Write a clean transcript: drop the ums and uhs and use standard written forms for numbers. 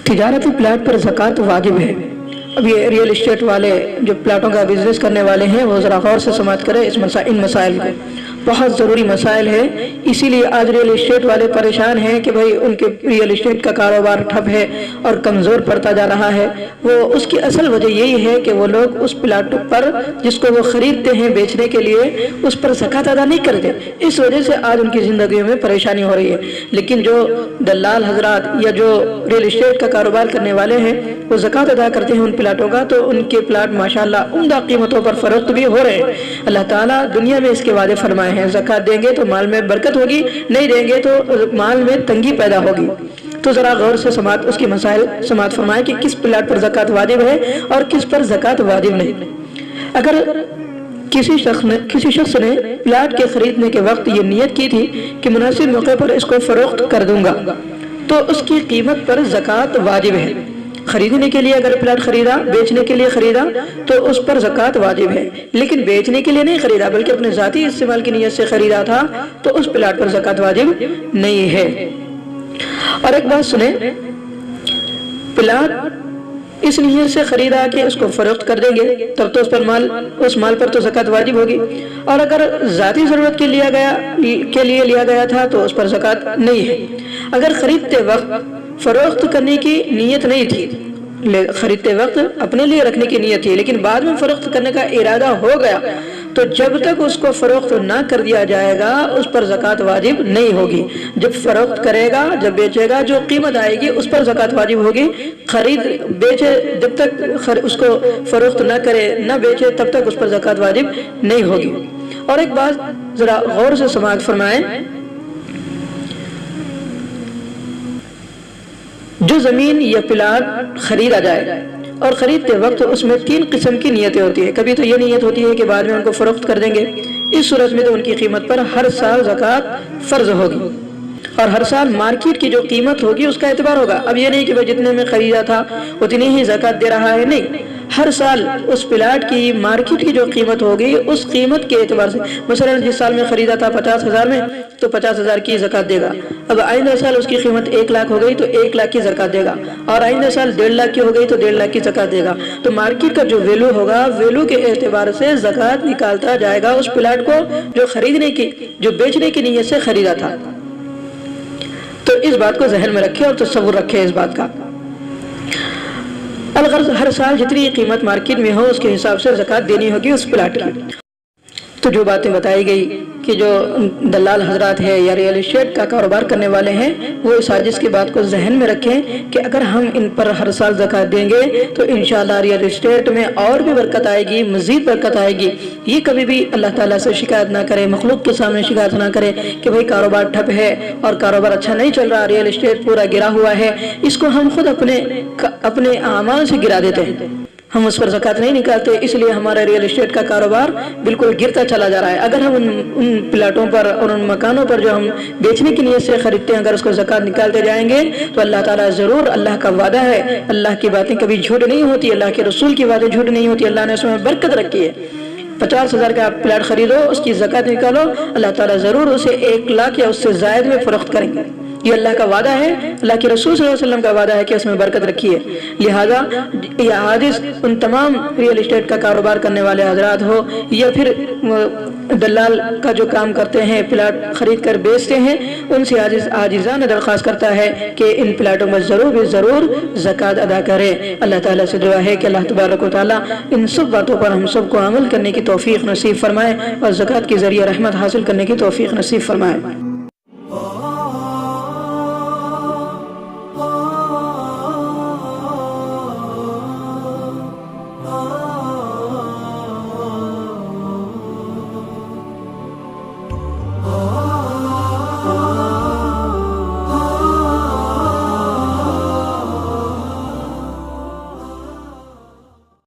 تجارتی پلاٹ پر زکوٰۃ واجب ہے۔ اب یہ ریئل اسٹیٹ والے جو پلاٹوں کا بزنس کرنے والے ہیں وہ ذرا غور سے سماعت کریں ان مسائل کو، بہت ضروری مسائل ہے۔ اسی لیے آج ریئل اسٹیٹ والے پریشان ہیں کہ بھائی ان کے ریئل اسٹیٹ کا کاروبار ٹھپ ہے اور کمزور پڑتا جا رہا ہے۔ وہ اس کی اصل وجہ یہی ہے کہ وہ لوگ اس پلاٹ پر جس کو وہ خریدتے ہیں بیچنے کے لیے اس پر زکوٰۃ ادا نہیں کرتے، اس وجہ سے آج ان کی زندگیوں میں پریشانی ہو رہی ہے۔ لیکن جو دلال حضرات یا جو ریئل اسٹیٹ کا کاروبار کرنے والے ہیں وہ زکوٰۃ ادا کرتے ہیں ان پلاٹوں کا، تو ان کے پلاٹ ماشاءاللہ عمدہ قیمتوں پر فروخت بھی ہو رہے ہیں۔ اللہ تعالیٰ دنیا میں اس کے وعدے فرمائے ہیں، زکوٰۃ دیں گے تو مال میں برکت ہوگی، نہیں دیں گے تو مال میں تنگی پیدا ہوگی۔ تو ذرا غور سے سماعت اس کی مسائل سماعت فرمائے کہ کس پلاٹ پر زکوٰۃ واجب ہے اور کس پر زکوٰۃ واجب نہیں۔ اگر کسی شخص نے پلاٹ کے خریدنے کے وقت یہ نیت کی تھی کہ مناسب موقع پر اس کو فروخت کر دوں گا تو اس کی قیمت پر زکوٰۃ واجب ہے۔ خریدنے کے لیے اگر پلاٹ خریدا، بیچنے کے لیے خریدا تو اس پر زکوٰۃ واجب ہے، لیکن بیچنے کے لیے نہیں خریدا بلکہ اپنے ذاتی استعمال کی نیت سے خریدا تھا تو اس پلاٹ پر زکوٰۃ واجب نہیں ہے۔ اور ایک بات سنیں، پلاٹ اس نیت سے خریدا کہ اس کو فروخت کر دیں گے تب تو اس مال پر تو زکوٰۃ واجب ہوگی، اور اگر ذاتی ضرورت کے لیے لیا گیا تھا تو اس پر زکوٰۃ نہیں ہے۔ اگر خریدتے وقت فروخت کرنے کی نیت نہیں تھی، خریدتے وقت اپنے لیے رکھنے کی نیت تھی لیکن بعد میں فروخت کرنے کا ارادہ ہو گیا تو جب تک اس کو فروخت نہ کر دیا جائے گا اس پر زکوٰۃ واجب نہیں ہوگی۔ جب فروخت کرے گا، جب بیچے گا، جو قیمت آئے گی اس پر زکوٰۃ واجب ہوگی۔ بیچے جب تک اس کو فروخت نہ کرے نہ بیچے تب تک اس پر زکوٰۃ واجب نہیں ہوگی۔ اور ایک بات ذرا غور سے سماعت فرمائیں، جو زمین یا پلاٹ خریدا جائے اور خریدتے وقت اس میں 3 قسم کی نیتیں ہوتی ہیں۔ کبھی تو یہ نیت ہوتی ہے کہ بعد میں ان کو فروخت کر دیں گے، اس صورت میں تو ان کی قیمت پر ہر سال زکوٰۃ فرض ہوگی اور ہر سال مارکیٹ کی جو قیمت ہوگی اس کا اعتبار ہوگا۔ اب یہ نہیں کہ جتنے میں خریدا تھا اتنی ہی زکوٰۃ دے رہا ہے، نہیں، ہر سال اس پلاٹ کی مارکیٹ کی جو قیمت ہوگی اس قیمت کے اعتبار سے، مثلا جس سال میں خریدا تھا 50,000 میں تو 50,000 کی زکوٰۃ دے گا۔ اب آئندہ سال اس کی قیمت 1 لاکھ ہو گئی تو 1 لاکھ کی زکوٰۃ دے گا، اور آئندہ سال 1.5 لاکھ کی ہو گئی تو 1.5 لاکھ کی زکوٰۃ دے گا۔ تو مارکیٹ کا جو ویلو ہوگا، ویلو کے اعتبار سے زکوٰۃ نکالتا جائے گا اس پلاٹ کو جو بیچنے کی نیت سے خریدا تھا۔ تو اس بات کو ذہن میں رکھے اور تصور رکھے اس بات کا۔ الغرض ہر سال جتنی قیمت مارکیٹ میں ہو اس کے حساب سے زکوٰۃ دینی ہوگی اس پلاٹ کی۔ تو جو باتیں بتائی گئی کہ جو دلال حضرات ہیں یا ریئل اسٹیٹ کا کاروبار کرنے والے ہیں وہ اس حادث کی بات کو ذہن میں رکھیں کہ اگر ہم ان پر ہر سال زکوٰۃ دیں گے تو انشاءاللہ ریئل اسٹیٹ میں اور بھی برکت آئے گی، مزید برکت آئے گی۔ یہ کبھی بھی اللہ تعالیٰ سے شکایت نہ کرے، مخلوق کے سامنے شکایت نہ کرے کہ بھائی کاروبار ٹھپ ہے اور کاروبار اچھا نہیں چل رہا، ریئل اسٹیٹ پورا گرا ہوا ہے۔ اس کو ہم خود اپنے اعمال سے گرا دیتے ہیں، ہم اس پر زکوٰۃ نہیں نکالتے، اس لیے ہمارا ریئل اسٹیٹ کا کاروبار بالکل گرتا چلا جا رہا ہے۔ اگر ہم ان پلاٹوں پر اور ان مکانوں پر جو ہم بیچنے کی نیت سے خریدتے ہیں اگر اس کو زکوٰۃ نکالتے جائیں گے تو اللہ تعالیٰ ضرور، اللہ کا وعدہ ہے، اللہ کی باتیں کبھی جھوٹ نہیں ہوتی، اللہ کے رسول کی باتیں جھوٹ نہیں ہوتی، اللہ نے اس میں برکت رکھی ہے۔ 50,000 کا آپ پلاٹ خریدو، اس کی زکوٰۃ نکالو، اللہ تعالیٰ ضرور اسے 1 لاکھ یا اس سے زائد میں فروخت کریں گے۔ یہ اللہ کا وعدہ ہے، اللہ کے رسول صلی اللہ علیہ وسلم کا وعدہ ہے کہ اس میں برکت رکھی ہے۔ لہذا یہ حادث ان تمام ریئل اسٹیٹ کا کاروبار کرنے والے حضرات ہو یا پھر دلال کا جو کام کرتے ہیں، پلاٹ خرید کر بیچتے ہیں، ان سے عاجزانہ درخواست کرتا ہے کہ ان پلاٹوں میں ضرور زکوٰۃ ادا کریں۔ اللہ تعالیٰ سے دعا ہے کہ اللہ تبارک و تعالیٰ ان سب باتوں پر ہم سب کو عمل کرنے کی توفیق نصیب فرمائے اور زکوٰۃ کے ذریعے رحمت حاصل کرنے کی توفیق نصیب فرمائے۔